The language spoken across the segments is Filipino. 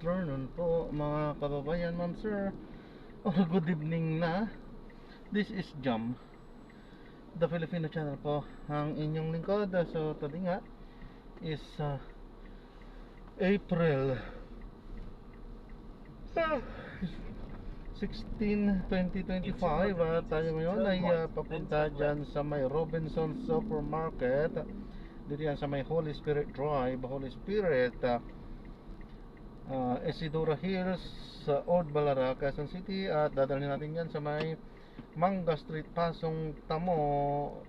afternoon po mga kababayan, ma'am sir, or good evening na. This is Jam, the Filipino channel po, ang inyong lingkod. So today nga is April 16, 2025 at tayo ngayon ay papunta dyan sa may Robinsons Supermarket dito yan sa may Holy Spirit Drive, Holy Spirit, Isidora Hills sa Old Balara, Quezon City, at dadalhin natin yan sa may Manga Street, Pasong Tamo,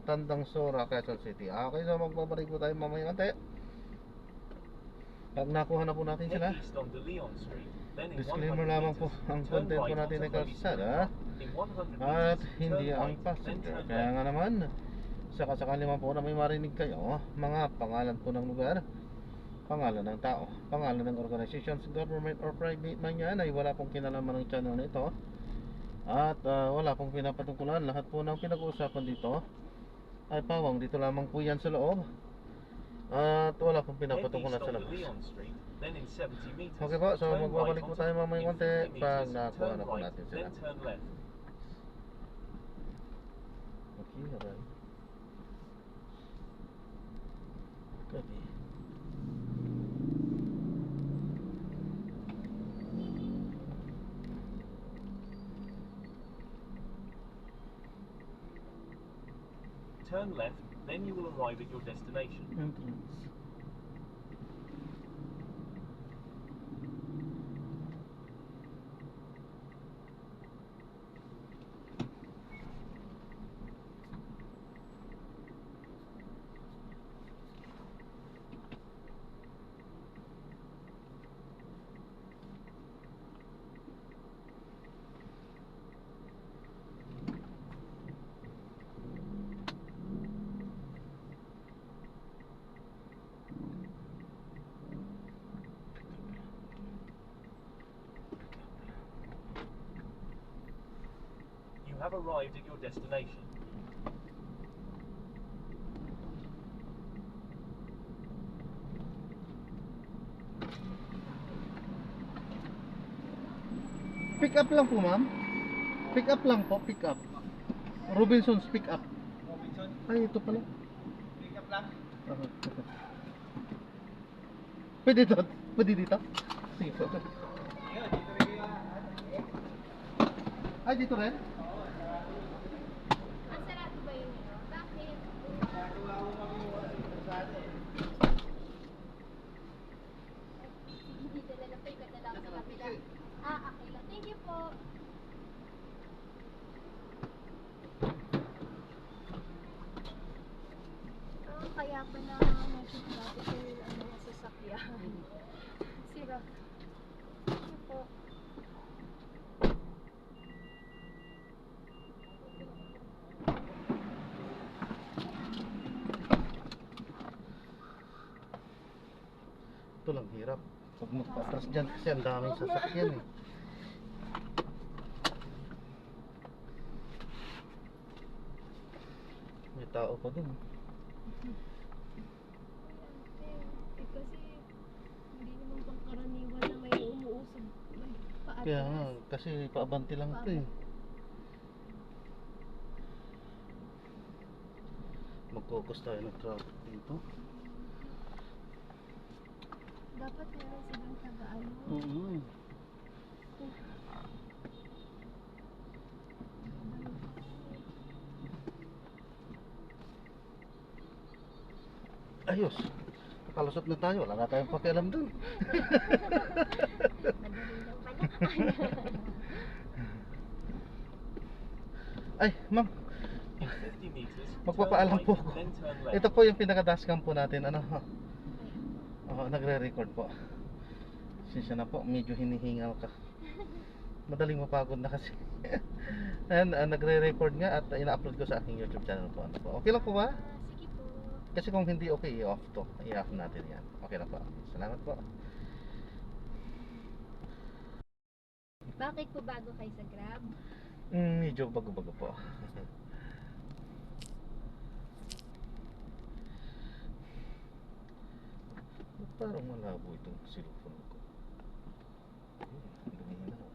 Tandang Sora, Quezon City. Okay, so magbabalik po tayo mamaya konti pag nakuha na po natin sila. Disclaimer lamang po, ang content po natin ay kalsada at hindi ang passenger. Kaya nga naman, sakasakali man po na may marinig kayo, mga pangalan po ng lugar, pangalan ng tao, pangalan ng organizations, government or private man yan, ay wala pong kinalaman ng channel na ito. At wala pong pinapatungkulan. Lahat po ng pinag-uusapan dito ay pawang dito lamang po yan sa loob. At wala pong pinapatungkulan sa labas. Okay po, so magbabalik po tayo mamaya konti pag nakuha na po natin sila. Okay, alright. Copy. Turn left, then you will arrive at your destination. Entrance. You have arrived at your destination. Pick up lang po, ma'am. Pick up lang po, pick up. Robinsons pick up. Robinson, Ay, ito pala. pick up lang. Pwede dito? Pwede dito? Sige po. Yun, dito rin yung Ay, dito rin? Ang sarado ba yun yun? Bakit? nagawa ko kami yung sa atin. Hindi dala na po yung kadala ko sa kapila. Okay lang. Thank you po. Kaya pa na medyo traffic yung mga sasakyan. Sira. Thank you po. Ito lang hirap. Pag magpa-atras dyan kasi ang daming sasakyan eh. May tao pa dun. Kasi hindi naman pangkaraniwan na may umuusog. Paatras. Kaya nga, kasi paabanti lang ito eh. Mag-focus tayo ng traffic dito. Dapat meron silang taga-ano. Oo. Ayos. Nakalusot na tayo. Wala na tayong pakialam dun. Madali lang pala. Ay, ma'am. In 50 meters, Magpapaalam turn po right, ako. then turn left. Ito po yung pinaka-dashcam po natin. Ano? Nagre-record po. Sinsya na po. Medyo hinihingal ka. Madaling mapagod na kasi. And nagre-record nga at ina-upload ko sa aking YouTube channel po. Ano po. Okay lang po ba? Sige po. Kasi kung hindi okay, i-off to. I-off natin yan. Okay na po. Salamat po. Bakit po bago kayo sa Grab? Medyo bago-bago po. Parang malabo itong cellphone ko. Lumina ako.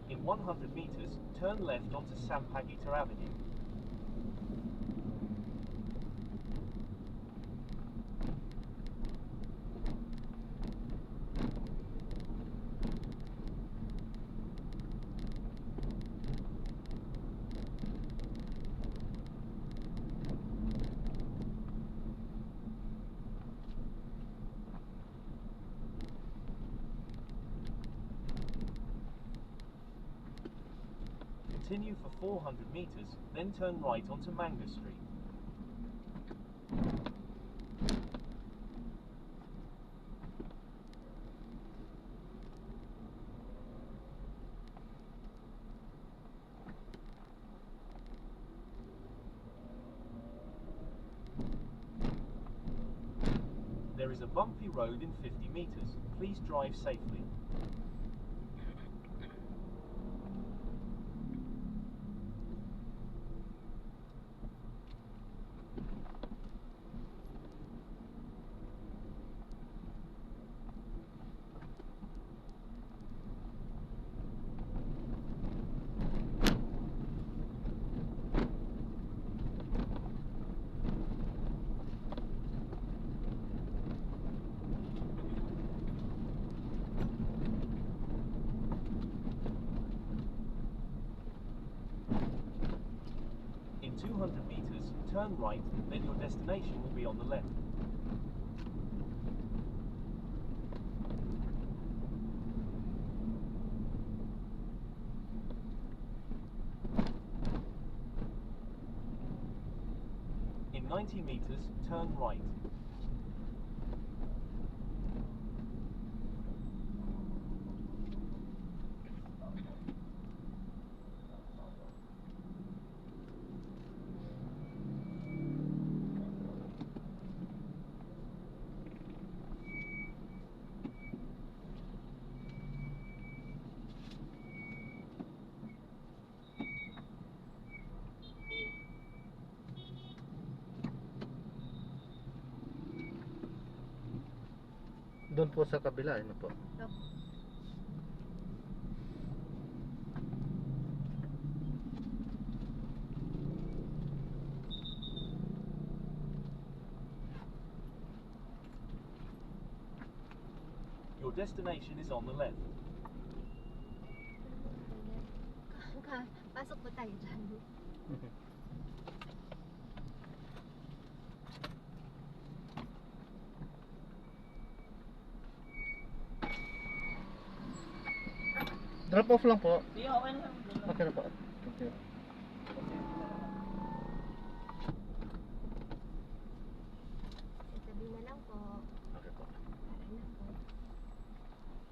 In 100 meters, turn left onto Sampaguita Avenue. Continue for 400 meters, then turn right onto Manga Street. There is a bumpy road in 50 meters. Please drive safely. In 200 meters, turn right, then your destination will be on the left. In 90 meters, turn right. Doon po sa kabila, ano po? Your destination is on the left. Pasok po tayo dyan. Drop off lang po. Hindi, okay na. Okay na po. Thank you. Sabi na lang po. Okay po. Para na po.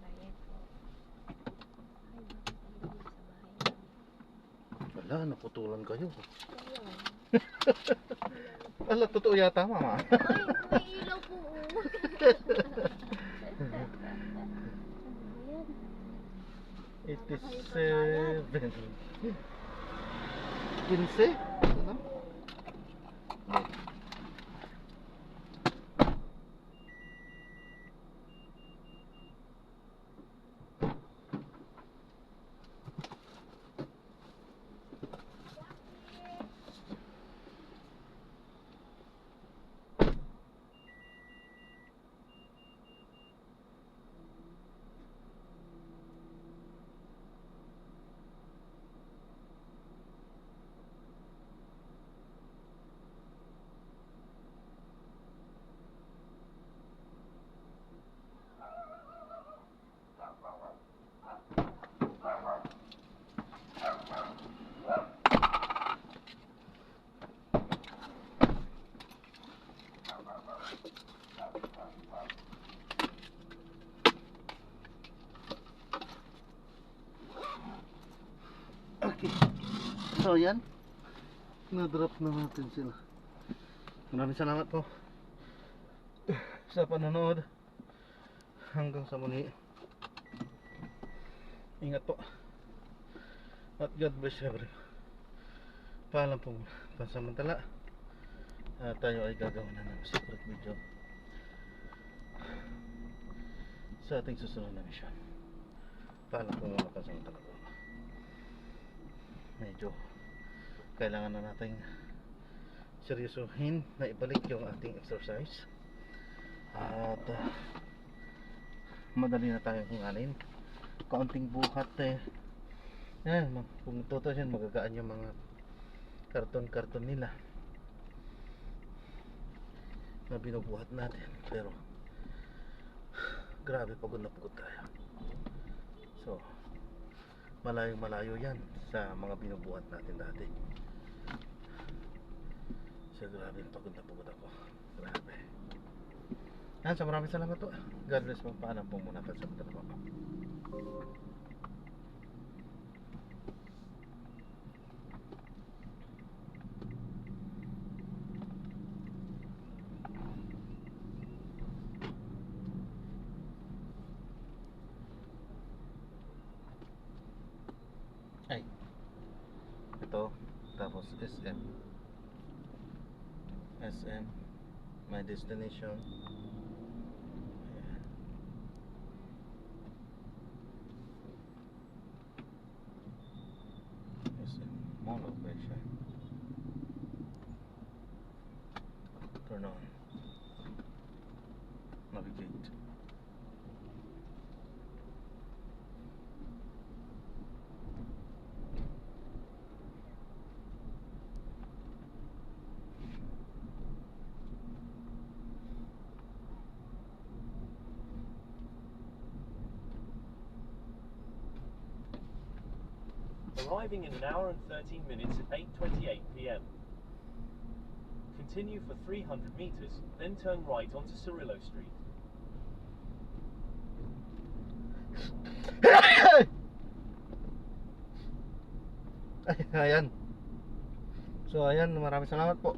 Bayad po. Ay, bakit tayo dito sa bahay namin? Wala, naputulan kayo. Ayun. Wala, totoo yata, mama. Ay, may ilaw po. Ayan. 87. 15? Ano? So yan, na-drop na natin sila. Maraming salamat po sa panonood. Hanggang sa muli. Ingat po. At God bless everyone. Paalam po pansamantala. At tayo ay gagawa na ng secret video sa ating susunod na mission. Paalam po mga pansamantala po. Medyo kailangan na nating seryosohin na ibalik yung ating exercise. At madali na tayong hingalin. Kaunting buhat kung totoo yan, magagaan yung mga karton nila na binubuhat natin. Pero grabe, pagod na pagod tayo. So malayo yan sa mga binubuhat natin dati. So grabe, pagod na pagod ako. Grabe. Yan, so maraming salamat po. God bless po. Paalam po muna sa mga po. Ay, ito, tapos SM, my destination. Ayan. SM, Mall of Asia. Turn on, navigate. Arriving in an hour and 13 minutes at 8:28 p.m. Continue for 300 meters, then turn right onto Cirillo Street. Ayan. So ayan, maraming salamat po.